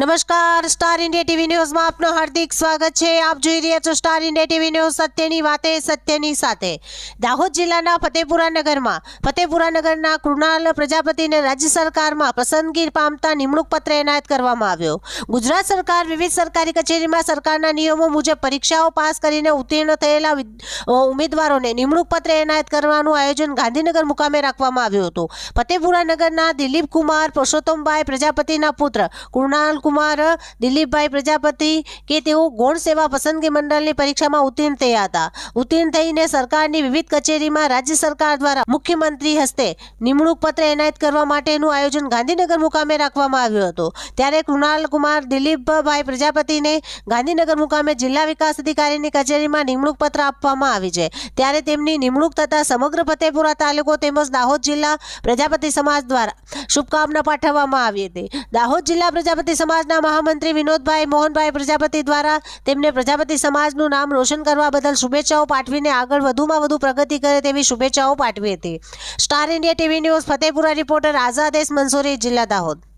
નમસ્કાર, star India TV ન્યૂઝમાં આપનું હાર્દિક સ્વાગત છે। આપ જોઈ રહ્યા છો સ્ટાર ઇન્ડિયા ટીવી ન્યૂઝ, સત્યની વાતે સત્યની સાથે। દાહોદ જિલ્લાના ફતેપુરા નગરના કૃણાલ પ્રજાપતિને રાજ્ય સરકારમાં પસંદગી પામતા નિમણૂક પત્ર એનાયત કરવામાં આવ્યો। ગુજરાત સરકાર વિવિધ સરકારી કચેરીમાં સરકારના નિયમો મુજબ પરીક્ષાઓ પાસ કરીને ઉત્તીર્ણ થયેલા ઉમેદવારોને નિમણૂક પત્ર એનાયત કરવાનું આયોજન ગાંધીનગર મુકામે રાખવામાં આવ્યું હતું। ફતેપુરા નગરના દિલીપ કુમાર પુરુષોત્તમભાઈ પ્રજાપતિના પુત્ર કૃણાલ કુમાર દિલીપભાઈ પ્રજાપતિ કે તેઓ ગૌણ સેવા પસંદગી મંડળની પરીક્ષામાં ઉત્તીર્ણ થયા હતા। ઉત્તીર્ણ થઈને સરકારની વિવિધ કચેરીમાં રાજ્ય સરકાર દ્વારા મુખ્યમંત્રી હસ્તે નિમણૂક પત્ર એનાયત કરવા માટેનું આયોજન ગાંધીનગર મુકામે રાખવામાં આવ્યું હતું। ત્યારે કૃણાલ કુમાર દિલીપભાઈ પ્રજાપતિને ગાંધીનગર મુકામે જિલ્લા વિકાસ અધિકારીની કચેરીમાં નિમણૂક પત્ર આપવામાં આવી છે। ત્યારે તેમની નિમણૂક થતા સમગ્ર ફતેપુરા તાલુકો તેમજ દાહોદ જિલ્લા પ્રજાપતિ સમાજ દ્વારા શુભકામના પાઠવવામાં આવી હતી। દાહોદ જિલ્લા પ્રજાપતિ સમાજના મહામંત્રી વિનોદભાઈ મોહનભાઈ પ્રજાપતિ દ્વારા તેમને પ્રજાપતિ સમાજનું નામ રોશન કરવા બદલ શુભેચ્છાઓ પાઠવીને આગળ વધુમાં વધુ પ્રગતિ કરે તેવી શુભેચ્છાઓ પાઠવી હતી। Star India TV news Fatepura reporter Azad S Mansuri, જિલ્લા દાહોદ।